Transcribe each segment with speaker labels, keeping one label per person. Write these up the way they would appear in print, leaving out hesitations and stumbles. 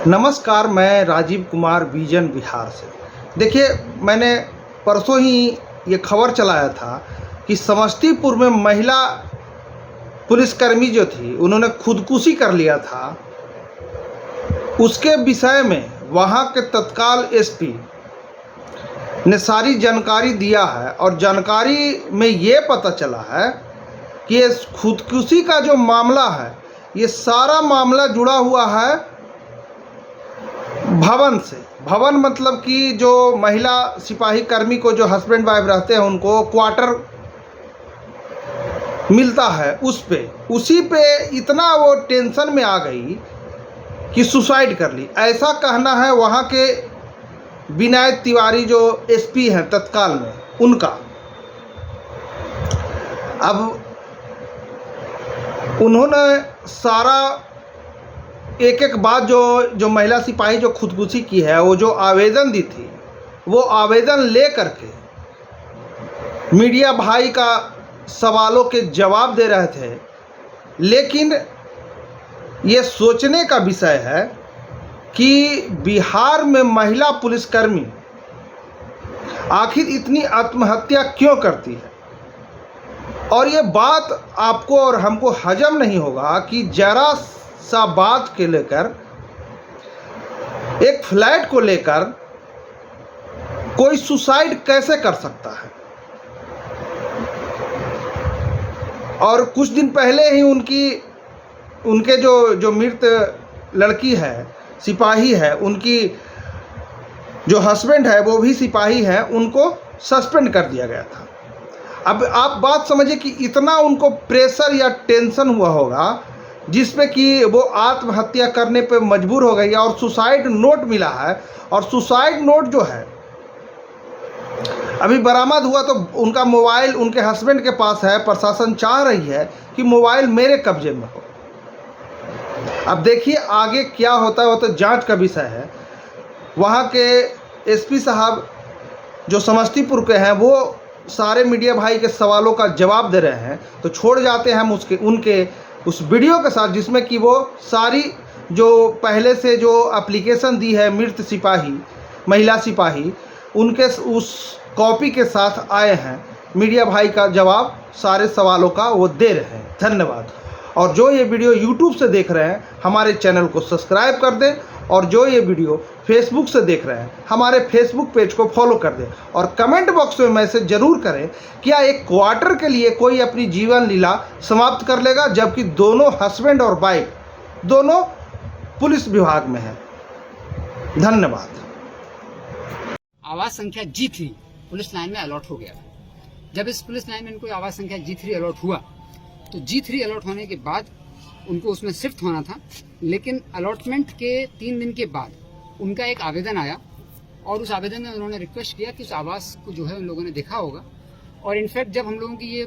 Speaker 1: नमस्कार, मैं राजीव कुमार विजन बिहार से। देखिए, मैंने परसों ही ये खबर चलाया था कि समस्तीपुर में महिला पुलिसकर्मी जो थी, उन्होंने खुदकुशी कर लिया था। उसके विषय में वहाँ के तत्काल एसपी ने सारी जानकारी दिया है और जानकारी में ये पता चला है कि ये खुदकुशी का जो मामला है, ये सारा मामला जुड़ा हुआ है भवन से। भवन मतलब कि जो महिला सिपाही कर्मी को जो हस्बैंड वाइफ रहते हैं उनको क्वार्टर मिलता है, उसी पे इतना वो टेंशन में आ गई कि सुसाइड कर ली, ऐसा कहना है वहाँ के विनायक तिवारी जो एसपी हैं तत्काल में, उनका। अब उन्होंने सारा एक एक बात जो महिला सिपाही जो खुदकुशी की है, वो जो आवेदन दी थी, वो आवेदन ले करके मीडिया भाई का सवालों के जवाब दे रहे थे। लेकिन ये सोचने का विषय है कि बिहार में महिला पुलिसकर्मी आखिर इतनी आत्महत्या क्यों करती है। और ये बात आपको और हमको हजम नहीं होगा कि जरा सा बात के लेकर, एक फ्लैट को लेकर कोई सुसाइड कैसे कर सकता है। और कुछ दिन पहले ही उनके जो मृत लड़की है, सिपाही है, उनकी जो हस्बैंड है वो भी सिपाही है, उनको सस्पेंड कर दिया गया था। अब आप बात समझिए कि इतना उनको प्रेशर या टेंशन हुआ होगा जिसपे कि वो आत्महत्या करने पे मजबूर हो गई। और सुसाइड नोट मिला है, और सुसाइड नोट जो है अभी बरामद हुआ, तो उनका मोबाइल उनके हस्बैंड के पास है। प्रशासन चाह रही है कि मोबाइल मेरे कब्जे में हो। अब देखिए आगे क्या होता है, वो तो जांच का विषय है। वहाँ के एसपी साहब जो समस्तीपुर के हैं, वो सारे मीडिया भाई के सवालों का जवाब दे रहे हैं। तो छोड़ जाते हैं हम उनके उस वीडियो के साथ, जिसमें कि वो सारी जो पहले से जो एप्लीकेशन दी है मृत सिपाही, महिला सिपाही, उनके उस कॉपी के साथ आए हैं। मीडिया भाई का जवाब सारे सवालों का वो दे रहे हैं। धन्यवाद। और जो ये वीडियो YouTube से देख रहे हैं, हमारे चैनल को सब्सक्राइब कर दें। और जो ये वीडियो फेसबुक से देख रहे हैं, हमारे फेसबुक पेज को फॉलो कर दें। और कमेंट बॉक्स में मैसेज जरूर करें, क्या एक क्वार्टर के लिए कोई अपनी जीवन लीला समाप्त कर लेगा, जबकि दोनों हस्बैंड और वाइफ दोनों पुलिस विभाग में हैं। धन्यवाद।
Speaker 2: आवास संख्या G3 पुलिस लाइन में अलॉट हो गया था। जब इस पुलिस लाइन में इनको आवास संख्या G3 अलॉट हुआ, तो G3 अलॉट होने के बाद उनको उसमें शिफ्ट होना था। लेकिन अलॉटमेंट के 3 दिन के बाद उनका एक आवेदन आया, और उस आवेदन में उन्होंने रिक्वेस्ट किया कि उस आवास को जो है उन लोगों ने देखा होगा। और इनफैक्ट जब हम लोगों की ये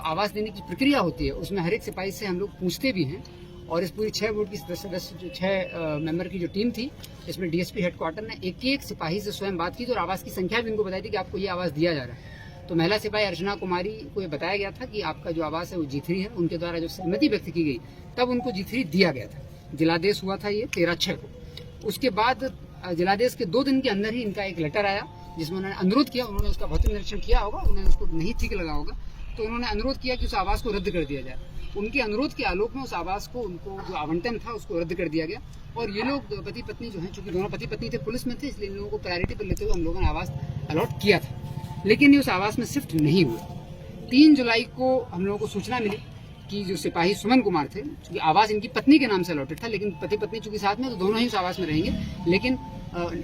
Speaker 2: आवास देने की प्रक्रिया होती है, उसमें हर एक सिपाही से हम लोग पूछते भी हैं। और इस पूरी 6 वोट की सदस्य जो 6 मेंबर की जो टीम थी, इसमें डीएसपी हेडक्वार्टर ने एक एक सिपाही से स्वयं बात की, और आवास की संख्या भी उनको बताई थी कि आपको ये आवास दिया जा रहा है। तो महिला सिपाही अर्चना कुमारी को ये बताया गया था कि आपका जो आवास है वो G3 है। उनके द्वारा जो सहमति व्यक्त की गई, तब उनको G3 दिया गया था। जिलादेश हुआ था ये 13/6 को। उसके बाद जिलादेश के 2 दिन के अंदर ही इनका एक लेटर आया, जिसमें उन्होंने अनुरोध किया, उन्होंने उसका भौतिक निरीक्षण किया होगा, उन्होंने उसको नहीं ठीक लगा होगा, तो उन्होंने अनुरोध किया कि उस आवास को रद्द कर दिया जाए। उनके अनुरोध के आलोक में उस आवास को, उनको जो आवंटन था उसको रद्द कर दिया गया। और ये लोग पति पत्नी जो हैं, चूंकि दोनों पति पत्नी थे, पुलिस में थे, इसलिए इन लोगों को प्रायोरिटी पर लेते हुए हम लोगों ने आवास अलॉट किया था। लेकिन ये उस आवास में शिफ्ट नहीं हुए। 3 जुलाई को हम लोगों को सूचना मिली कि जो सिपाही सुमन कुमार थे, चूंकि आवास इनकी पत्नी के नाम से अलॉटेड था, लेकिन पति पत्नी चूंकि साथ में, तो दोनों ही उस आवास में रहेंगे, लेकिन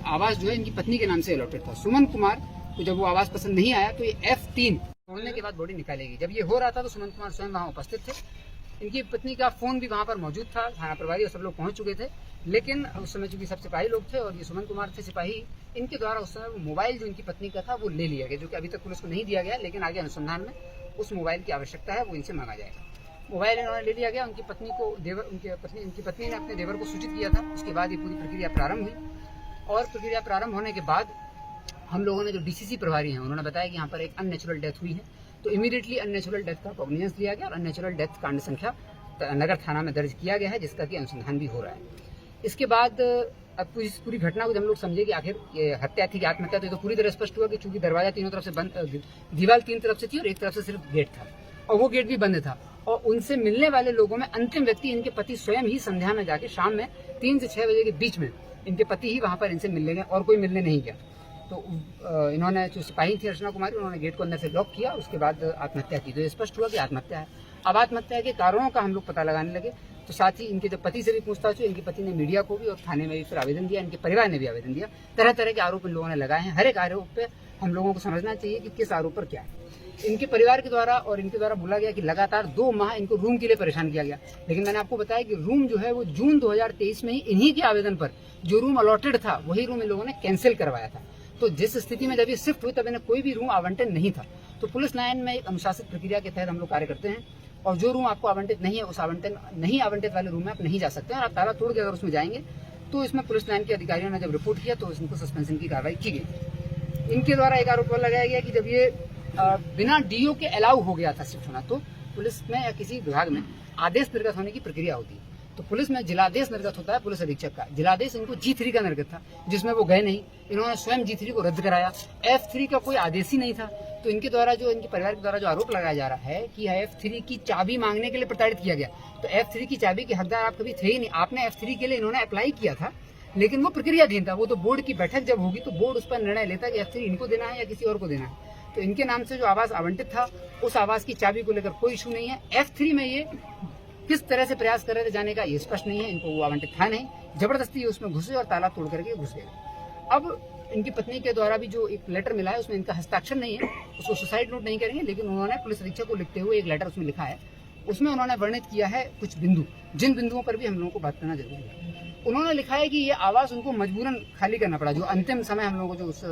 Speaker 2: आवास जो है इनकी पत्नी के नाम से अलॉटेड था। सुमन कुमार को जब वो आवास पसंद नहीं आया, तो ये F3 तोड़ने के बाद बॉडी निकालेगी। जब ये हो रहा था तो सुमन कुमार स्वयं वहाँ उपस्थित थे। इनकी पत्नी का फोन भी वहाँ पर मौजूद था, थाना प्रभारी और सब लोग पहुंच चुके थे। लेकिन उस समय चूंकि सब सिपाही लोग थे और ये सुमन कुमार थे सिपाही, इनके द्वारा उस समय मोबाइल जो इनकी पत्नी का था वो ले लिया गया, जो कि अभी तक पुलिस को नहीं दिया गया। लेकिन आगे अनुसंधान में उस मोबाइल की आवश्यकता है, वो इनसे मांगा जाएगा। मोबाइल इन्होंने ले लिया गया। उनकी पत्नी ने अपने देवर को सूचित किया था। उसके बाद ये पूरी प्रक्रिया प्रारंभ हुई। और प्रक्रिया प्रारंभ होने के बाद हम लोगों ने, जो डीसीसी प्रभारी हैं, उन्होंने बताया कि यहाँ पर एक अननेचुरल डेथ हुई है। तो इमीडिएटली अननेचुरल डेथ का कॉग्निजेंस लिया गया और अननेचुरल डेथ कांड संख्या नगर थाना में दर्ज किया गया है, जिसका कि अनुसंधान भी हो रहा है। इसके बाद अब इस पूरी घटना को जब हम लोग समझे कि आखिर ये हत्या थी कि आत्महत्या थी, तो पूरी तरह स्पष्ट हुआ कि चूंकि दरवाजा तीनों तरफ से बंद, दीवार तीन तरफ से थी और एक तरफ से सिर्फ गेट था, और वो गेट भी बंद था। और उनसे मिलने वाले लोगों में अंतिम व्यक्ति इनके पति स्वयं ही संध्या में जाके शाम में 3 से 6 बजे के बीच में इनके पति ही वहां पर इनसे मिलने गए और कोई मिलने नहीं गया। तो इन्होंने जो सिपाही थी अर्चना कुमारी, उन्होंने गेट को अंदर से लॉक किया, उसके बाद आत्महत्या की। तो ये स्पष्ट हुआ कि आत्महत्या है। अब आत्महत्या के कारणों का हम लोग पता लगाने लगे, तो साथ ही इनके जो पति से भी पूछताछ हुई। इनके पति ने मीडिया को भी और थाने में भी फिर आवेदन दिया, इनके परिवार ने भी आवेदन दिया। तरह तरह के आरोप इन लोगों ने लगाए हैं। हर एक आरोप पे हम लोगों को समझना चाहिए कि किस आरोप पर क्या है। इनके परिवार के द्वारा और इनके द्वारा बोला गया कि लगातार 2 माह इनको रूम के लिए परेशान किया गया, लेकिन मैंने आपको बताया कि रूम जो है वो जून 2023 में ही इन्हीं के आवेदन पर जो रूम अलॉटेड था वही रूम इन लोगों ने कैंसिल करवाया था। तो जिस स्थिति में जब ये शिफ्ट हुई तब इन्हें कोई भी रूम आवंटन नहीं था। तो पुलिस लाइन में एक अनुशासित प्रक्रिया के तहत हम लोग कार्य करते हैं, और जो रूम आपको आवंटित नहीं है उस नहीं आवंटित वाले रूम में आप नहीं जा सकते हैं, और आप ताला तोड़ के अगर उसमें जाएंगे तो इसमें पुलिस लाइन के अधिकारियों ने जब रिपोर्ट किया तो इनको सस्पेंशन की कार्रवाई की गई। इनके द्वारा एक आरोप लगाया गया कि जब ये बिना डीओ के अलाउ हो गया था शिफ्ट होना, तो पुलिस में या किसी विभाग में आदेश निर्गत होने की प्रक्रिया होती है। तो पुलिस में जिलादेश निर्गत होता है पुलिस अधीक्षक का। जिलादेश इनको G3 का निर्गत था, जिसमें वो गए नहीं। इन्होंने स्वयं G3 को रद्द कराया। F3 का कोई आदेश ही नहीं था। तो इनके द्वारा जो इनके परिवार के द्वारा जो आरोप लगाया जा रहा है कि F3 की चाबी मांगने के लिए प्रताड़ित किया गया, तो F3 की चाबी के हकदार आप कभी थे ही नहीं। आपने F3 के लिए इन्होंने अप्लाई किया था, लेकिन वो प्रक्रियाधीन था। वो तो बोर्ड की बैठक जब होगी तो बोर्ड उस पर निर्णय लेता कि F3 इनको देना है या किसी और को देना है। तो इनके नाम से जो आवास आवंटित था उस आवास की चाबी को लेकर कोई इशू नहीं है। F3 में ये किस तरह से प्रयास कर रहे थे जाने का ये स्पष्ट नहीं है। इनको वो आवंटित था नहीं, जबरदस्ती उसमें घुसे और ताला तोड़ करके घुस गए। अब इनकी पत्नी के द्वारा भी जो एक लेटर मिला है उसमें इनका हस्ताक्षर नहीं है, उसको सुसाइड नोट नहीं करेंगे, लेकिन उन्होंने पुलिस अधीक्षक को लिखते हुए एक लेटर उसमें लिखा है। उसमें उन्होंने वर्णित किया है कुछ बिंदु, जिन बिंदुओं पर भी हम लोगों को बात करना जरूरी है। उन्होंने लिखा है कि ये आवास उनको मजबूरन खाली करना पड़ा। जो अंतिम समय हम लोगों को जो उस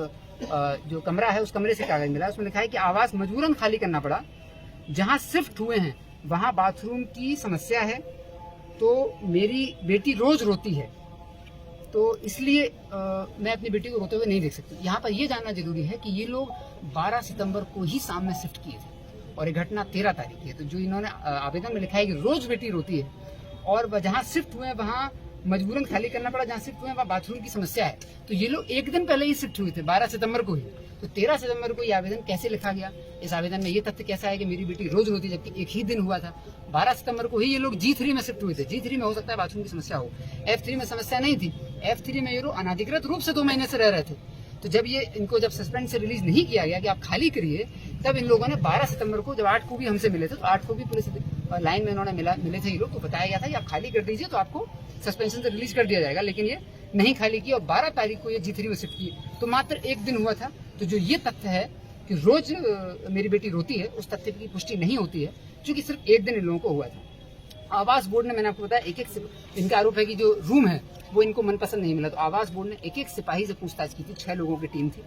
Speaker 2: जो कमरा है उस कमरे से कागज मिला, उसमें लिखा है कि आवास मजबूरन खाली करना पड़ा। जहाँ शिफ्ट हुए हैं वहाँ बाथरूम की समस्या है, तो मेरी बेटी रोज रोती है, तो इसलिए मैं अपनी बेटी को रोते हुए नहीं देख सकती। यहाँ पर यह जानना जरूरी है कि ये लोग 12 सितंबर को ही सामने शिफ्ट किए थे और ये घटना 13 तारीख की है। तो जो इन्होंने आवेदन में लिखा है कि रोज बेटी रोती है और जहाँ शिफ्ट हुए वहाँ मजबूरन खाली करना पड़ा, जहाँ शिफ्ट हुए वहाँ बाथरूम की समस्या है, तो ये लोग एक दिन पहले ही शिफ्ट हुए थे, 12 सितंबर को ही। तो 13 सितंबर को ये आवेदन कैसे लिखा गया? इस आवेदन में ये तथ्य कैसा है कि मेरी बेटी रोज रोती, जबकि एक ही दिन हुआ था। 12 सितंबर को ही ये लोग G3 में शिफ्ट हुए थे। G3 में हो सकता है बाथरूम की समस्या हो, F3 में समस्या नहीं थी। F3 में ये लोग अनाधिकृत रूप से 2 महीने से रह रहे थे। तो जब ये इनको जब सस्पेंड से रिलीज नहीं किया गया कि आप खाली करिए, तब इन लोगों ने 12 सितंबर को जब 8 को भी हमसे मिले थे, तो 8 को भी पुलिस लाइन में इन्होंने मिले थे ये लोग, तो बताया गया था कि आप खाली कर दीजिए तो आपको सस्पेंशन से रिलीज कर दिया जाएगा, लेकिन ये नहीं खाली की और 12 तारीख को ये G3 में शिफ्ट की। तो मात्र एक दिन हुआ था। तो जो ये तथ्य है कि रोज मेरी बेटी रोती है, उस तथ्य की पुष्टि नहीं होती है, क्योंकि सिर्फ एक दिन इन लोगों को हुआ था। आवास बोर्ड ने, मैंने आपको बताया, एक इनका आरोप है कि जो रूम है वो इनको मनपसंद नहीं मिला। तो आवास बोर्ड ने एक सिपाही से पूछताछ की थी, 6 लोगों की टीम थी,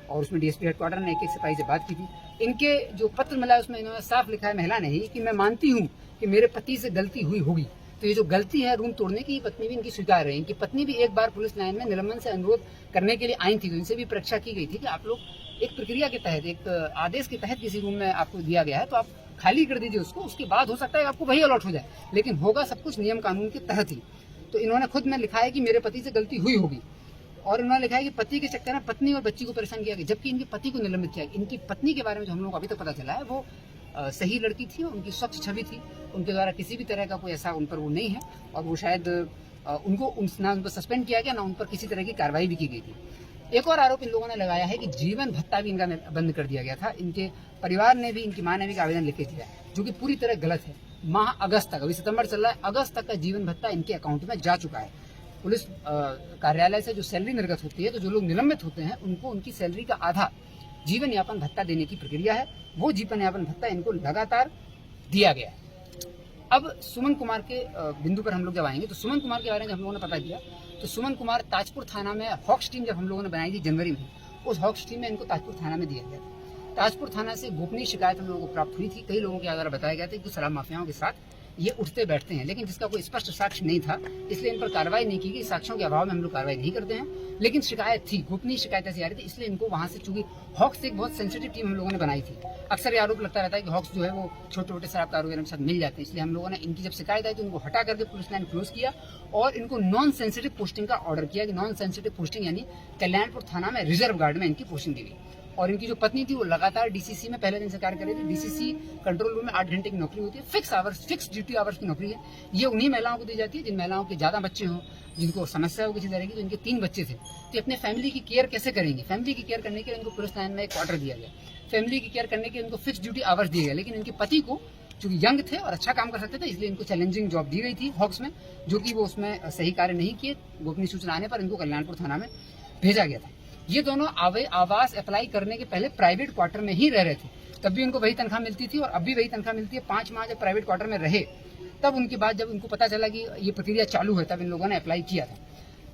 Speaker 2: और उसमें DSP हेडक्वार्टर ने एक सिपाही से बात की थी। इनके जो पत्र मिला है उसमें इन्होंने साफ लिखा है, महिला ने ही, कि मैं मानती हूँ कि मेरे पति से गलती हुई होगी। तो ये जो गलती है रूम तोड़ने की, पत्नी भी इनकी स्वीकार रही। इनकी पत्नी भी एक बार पुलिस लाइन में निलंबन से अनुरोध करने के लिए आई थी, तो इनसे भी परीक्षा की गई थी कि आप लोग एक प्रक्रिया के तहत, एक आदेश के तहत किसी रूम में आपको दिया गया है तो आप खाली कर दीजिए उसको, उसके बाद हो सकता है आपको वही अलॉट हो जाए, लेकिन होगा सब कुछ नियम कानून के तहत ही। तो इन्होंने खुद में लिखा है कि मेरे पति से गलती हुई होगी, और इन्होंने लिखा है कि पति के चक्कर में पत्नी और बच्ची को परेशान किया गया, जबकि इनके पति को निलंबित किया। इनकी पत्नी के बारे में जो हम लोग को अभी तक पता चला है वो सही लड़की थी, उनकी स्वच्छ छवि थी, उनके द्वारा किसी भी तरह का कोई ऐसा उन पर वो नहीं है, और वो शायद उनको ना उन पर सस्पेंड किया गया, ना उन पर किसी तरह की कार्रवाई भी की गई थी। एक और आरोप इन लोगों ने लगाया है कि जीवन भत्ता भी इनका बंद कर दिया गया था। इनके परिवार ने भी, इनकी मां ने भी आवेदन लिखे दिया, जो कि पूरी तरह गलत है। माह अगस्त तक, अभी सितंबर चल रहा है, अगस्त तक का जीवन भत्ता इनके अकाउंट में जा चुका है। पुलिस कार्यालय से जो सैलरी निर्गत होती है, तो जो लोग निलंबित होते हैं उनको उनकी सैलरी का आधा जीवन यापन भत्ता देने की प्रक्रिया है। वो जीवन यापन भत्ता इनको लगातार दिया गया है। अब सुमन कुमार के बिंदु पर हम लोग जब आएंगे, तो सुमन कुमार के बारे में हम लोगों ने पता किया, तो सुमन कुमार ताजपुर थाना में हॉक्स टीम जब हम लोगों ने बनाई थी जनवरी में, उस हॉक्स टीम में इनको ताजपुर थाना में दिया गया था। ताजपुर थाना से गोपनीय शिकायत हम लोगों को प्राप्त हुई थी, कई लोगों के द्वारा बताया गया था कि शराब माफियाओं के साथ ये उठते बैठते हैं, लेकिन जिसका कोई स्पष्ट साक्ष्य नहीं था, इसलिए इन पर कार्रवाई नहीं की गई। साक्ष्यों के अभाव में हम लोग कार्रवाई नहीं करते हैं, लेकिन शिकायत थी, गोपनीय शिकायत ऐसी आ रही थी, इसलिए इनको वहां से, चूंकि हॉक्स एक बहुत सेंसिटिव टीम हम लोगों ने बनाई थी। अक्सर ये आरोप लगता रहता है कि हॉक्स जो है वो छोटे छोटे शराब कारोबारियों के साथ मिल जाते हैं, इसलिए हम लोगों ने इनकी जब शिकायत आई तो उनको हटा करके पुलिस लाइन क्लोज किया और इनको नॉन सेंसिटिव पोस्टिंग का ऑर्डर किया कि नॉन सेंसिटिव पोस्टिंग यानी कल्याणपुर थाना में रिजर्व गार्ड में इनकी पोस्टिंग दी गई। और इनकी जो पत्नी थी वो लगातार डीसीसी में पहले दिन से कार्य कर रही थी। डीसीसी कंट्रोल रूम में 8 घंटे की नौकरी होती है, फिक्स ड्यूटी आवर्स की नौकरी है। ये उन्हीं महिलाओं को दी जाती है जिन महिलाओं के ज्यादा बच्चे हों, जिनको समस्या हो किसी तरह की। तो इनके 3 बच्चे थे, तो अपने फैमिली की केयर कैसे करेंगे? फैमिली की केयर करने के लिए इनको पुलिस लाइन में एक ऑर्डर दिया गया। फैमिली की केयर करने के लिए इनको फिक्स ड्यूटी आवर्स दिए गए, लेकिन इनके पति को चूंकि यंग थे और अच्छा काम कर सकते थे, इसलिए इनको चैलेंजिंग जॉब दी गई थी हॉक्स में, जो कि वो उसमें सही कार्य नहीं किए। गोपनीय सूचना आने पर इनको कल्याणपुर थाना में भेजा गया था। ये दोनों आवास अप्लाई करने के पहले प्राइवेट क्वार्टर में ही रह रहे थे, तब भी उनको वही तनख्वाह मिलती थी और अब भी वही तनख्वाह मिलती है। 5 माह जब प्राइवेट क्वार्टर में रहे, तब उनके बाद जब उनको पता चला कि ये प्रक्रिया चालू है, तब इन लोगों ने अप्लाई किया था।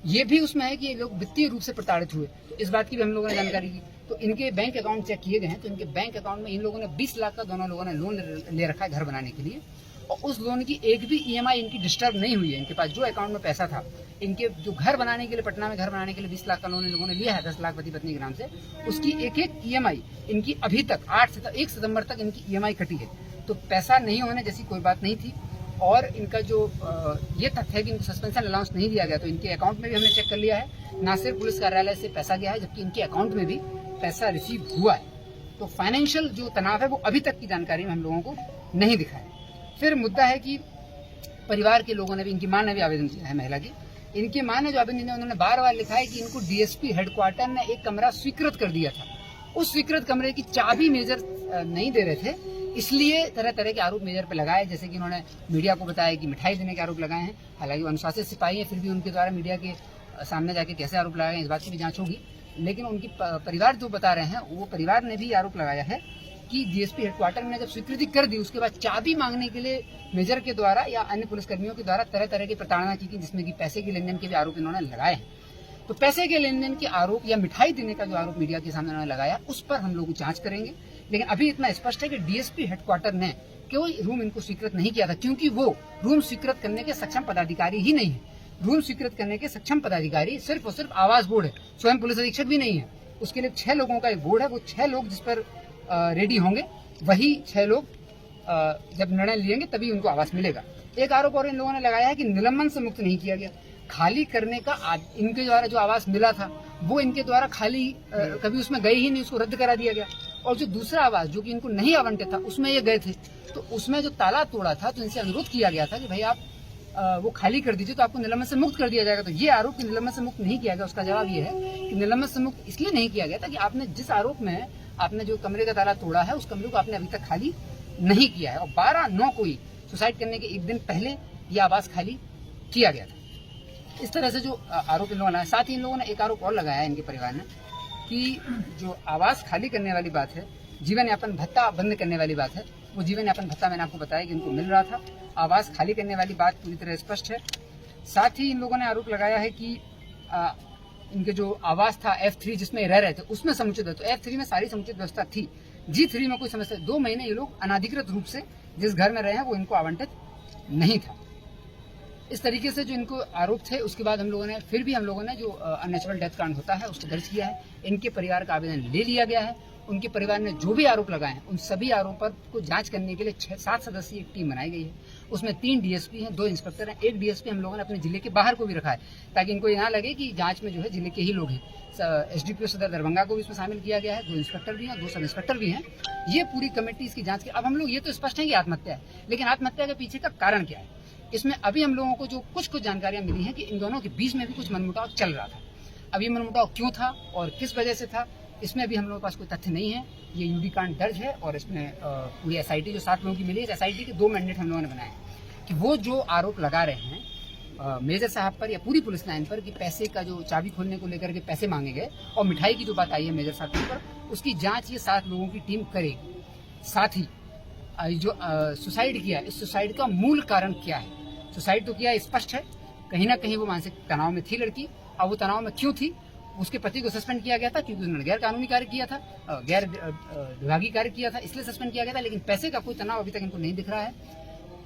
Speaker 2: ये भी उसमें है कि ये लोग वित्तीय रूप से प्रताड़ित हुए, तो इस बात की भी हम लोगों ने जानकारी की। तो इनके बैंक अकाउंट चेक किए गए हैं, तो इनके बैंक अकाउंट में इन लोगों ने 20 लाख का दोनों लोगों ने लोन ले रखा है घर बनाने के लिए, और उस लोन की एक भी ईएमआई इनकी डिस्टर्ब नहीं हुई है। इनके पास जो अकाउंट में पैसा था, इनके जो घर बनाने के लिए, पटना में घर बनाने के लिए 20 लाख का लोन इन लोगों ने लिया है 10 लाख पति पत्नी के नाम से, उसकी एक ईएमआई इनकी अभी तक 1 सितंबर तक इनकी ईएमआई कटी है। तो पैसा नहीं होने जैसी कोई बात नहीं थी। और इनका जो ये तथ्य है कि इनको सस्पेंशन अलाउंस नहीं दिया गया, तो इनके अकाउंट में भी हमने चेक कर लिया है, ना सिर्फ पुलिस कार्यालय से पैसा गया है, जबकि इनके अकाउंट में भी पैसा रिसीव हुआ है। तो फाइनेंशियल जो तनाव है वो अभी तक की जानकारी में हम लोगों को नहीं दिखा है। फिर मुद्दा है कि परिवार के लोगों ने भी, इनकी मां ने भी आवेदन किया है, महिला की। इनकी मां ने जो आवेदन दिया, उन्होंने बार बार लिखा है कि इनको डीएसपी हेडक्वार्टर ने एक कमरा स्वीकृत कर दिया था, उस स्वीकृत कमरे की चाबी मेजर नहीं दे रहे थे, इसलिए तरह तरह के आरोप मेजर पे लगाए। जैसे कि उन्होंने मीडिया को बताया कि मिठाई देने के आरोप लगाए हैं, हालांकि वो अनुशासित सिपाही है, फिर भी उनके द्वारा मीडिया के सामने जाके कैसे आरोप लगाए हैं इस बात की भी जांच होगी। लेकिन उनकी परिवार जो बता रहे हैं, वो परिवार ने भी आरोप लगाया है कि डीएसपी हेडक्वार्टर ने जब स्वीकृति कर दी, उसके बाद चाबी मांगने के लिए मेजर के द्वारा या अन्य पुलिसकर्मियों के द्वारा तरह तरह की प्रताड़ना की, जिसमें कि पैसे के लेन देन के भी आरोप इन्होंने लगाए हैं। तो पैसे के लेन देन के आरोप या मिठाई देने का जो आरोप मीडिया के सामने उन्होंने लगाया, उस पर हम लोग जांच करेंगे। लेकिन अभी इतना स्पष्ट है कि डीएसपी हेडक्वार्टर ने कोई रूम इनको स्वीकृत नहीं किया था, क्योंकि वो रूम स्वीकृत करने के सक्षम पदाधिकारी ही नहीं है। रूम स्वीकृत करने के सक्षम पदाधिकारी सिर्फ और सिर्फ आवास बोर्ड है, स्वयं पुलिस अधीक्षक भी नहीं है। उसके लिए 6 लोगों का एक बोर्ड है, वो 6 लोग जिस पर रेडी होंगे, वही 6 लोग जब निर्णय लेंगे तभी उनको आवास मिलेगा। एक आरोप और इन लोगों ने लगाया है कि निलंबन से मुक्त नहीं किया गया। खाली करने का इनके द्वारा जो आवास मिला था, वो इनके द्वारा खाली कभी उसमें गए ही नहीं, उसको रद्द करा दिया गया। और जो दूसरा आवास जो कि इनको नहीं आवंटित था, उसमें ये गए थे, तो उसमें जो ताला तोड़ा था, तो इनसे अनुरोध किया गया था कि भाई आप वो खाली कर दीजिए, तो आपको निलंबन से मुक्त कर दिया जाएगा। तो ये आरोप निलंबन से मुक्त नहीं किया गया, उसका जवाब ये है कि निलंबन से मुक्त इसलिए नहीं किया गया था कि आपने जिस आरोप में आपने जो कमरे का ताला तोड़ा है, उस कमरे को आपने अभी तक खाली नहीं किया है। और 12/9 को ही सुसाइड करने के एक दिन पहले ये आवास खाली किया गया था। इस तरह से जो आरोप इन लोगों ने, साथ ही इन लोगों ने एक आरोप और लगाया है इनके परिवार ने कि जो आवास खाली करने वाली बात है, जीवन यापन भत्ता बंद करने वाली बात है, वो जीवन यापन भत्ता मैंने आपको बताया कि इनको मिल रहा था। आवास खाली करने वाली बात पूरी तरह स्पष्ट है। साथ ही इन लोगों ने आरोप लगाया है कि इनके जो आवास था F3 जिसमें रह रहे थे, उसमें समुचित है, तो F3 में सारी समुचित व्यवस्था थी, G3 में कोई समस्या। 2 महीने ये लोग अनाधिकृत रूप से जिस घर में रहे हैं वो इनको आवंटित नहीं था। इस तरीके से जो इनको आरोप थे, उसके बाद हम लोगों ने जो अननेचुरल डेथ कांड होता है उसको दर्ज किया है। इनके परिवार का आवेदन ले लिया गया है। उनके परिवार ने जो भी आरोप लगाए हैं, उन सभी आरोपों को जांच करने के लिए 7 सदस्यीय एक टीम बनाई गई है। उसमें 3 डीएसपी हैं, 2 इंस्पेक्टर हैं, 1 डीएसपी हम लोगों ने अपने जिले के बाहर को भी रखा है, ताकि इनको ये ना लगे कि जांच में जो है जिले के ही लोग हैं। एसडीपीओ सदर दरभंगा को भी इसमें शामिल किया गया है, 2 इंस्पेक्टर भी हैं, 2 सब इंस्पेक्टर भी हैं। ये पूरी कमेटी इसकी जांच की। अब हम लोग ये तो स्पष्ट है कि आत्महत्या है, लेकिन आत्महत्या के पीछे का कारण क्या है, इसमें अभी हम लोगों को जो कुछ जानकारियां मिली हैं कि इन दोनों के बीच में भी कुछ मनमुटाव चल रहा था। अब ये मनमुटाव क्यों था और किस वजह से था, इसमें अभी हम लोगों के पास कोई तथ्य नहीं है। ये यूडी कांड दर्ज है और इसमें पूरी एसआईटी जो 7 लोगों की मिली है, एसआईटी के 2 मैंडेट हम लोगों ने बनाए हैं कि वो जो आरोप लगा रहे हैं मेजर साहब पर या पूरी पुलिस लाइन पर कि पैसे का जो चाबी खोलने को लेकर के पैसे मांगे गए और मिठाई की जो बात आई है मेजर साहब के ऊपर, उसकी जांच ये 7 लोगों की टीम करेगी। साथ ही जो सुसाइड किया, इस सुसाइड का मूल कारण क्या है। सुसाइड तो किया स्पष्ट है, कहीं ना कहीं वो मानसिक तनाव में थी लड़की। अब वो तनाव में क्यों थी, उसके पति को सस्पेंड किया गया था क्योंकि उन्होंने गैर कानूनी कार्य किया था, गैर विभागीय कार्य किया था, इसलिए सस्पेंड किया गया था। लेकिन पैसे का कोई तनाव अभी तक इनको नहीं दिख रहा है।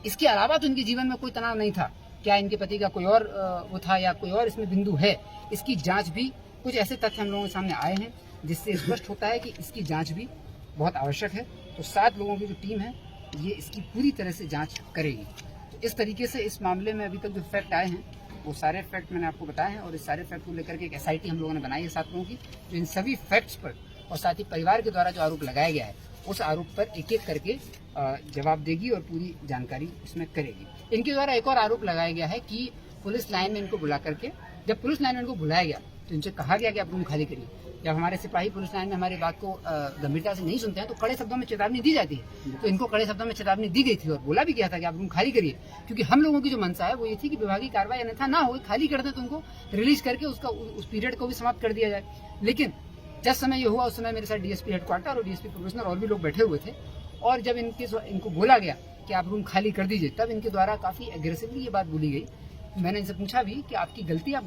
Speaker 2: इसके अलावा तो इनके जीवन में कोई तनाव नहीं था। क्या इनके पति का कोई और वो था या कोई और इसमें बिंदु है, इसकी जांच भी, कुछ ऐसे तथ्य हम लोगों के सामने आए हैं जिससे स्पष्ट होता है कि इसकी जांच भी बहुत आवश्यक है। तो 7 लोगों की जो टीम है ये इसकी पूरी तरह से जांच करेगी। तो इस तरीके से इस मामले में अभी तक जो फैक्ट आए हैं वो सारे फैक्ट मैंने आपको बताए हैं, और इस सारे फैक्ट को लेकर के एक SIT हम लोगों ने बनाई है 7 लोगों की, जो इन सभी फैक्ट्स पर और साथ ही परिवार के द्वारा जो आरोप लगाया गया है उस आरोप पर एक एक करके जवाब देगी और पूरी जानकारी इसमें करेगी। इनके द्वारा एक और आरोप लगाया गया है कि पुलिस लाइन में इनको बुला करके, जब पुलिस लाइन में इनको बुलाया गया तो इनसे कहा गया कि आप रूम खाली करिए। जब हमारे सिपाही पुलिस लाइन में हमारी बात को गंभीरता से नहीं सुनते हैं तो कड़े शब्दों में चेतावनी दी जाती है। तो इनको कड़े शब्दों में चेतावनी दी गई थी और बोला भी गया था कि आप रूम खाली करिए, क्योंकि हम लोगों की जो मंशा है वो ये थी कि विभागीय कार्रवाई अन्यथा ना हो, खाली कर दें तो उनको रिलीज करके उसका उस पीरियड को भी समाप्त कर दिया जाए। लेकिन जब समय ये हुआ उस समय मेरे साथ DSP हेडक्वार्टर और DSP प्रोफेशनल और भी लोग बैठे हुए थे, और जब इनको बोला गया कि आप रूम खाली कर दीजिए, तब इनके द्वारा काफी एग्रेसिवली ये बात बोली गई। मैंने इनसे पूछा भी कि आपकी गलती, आप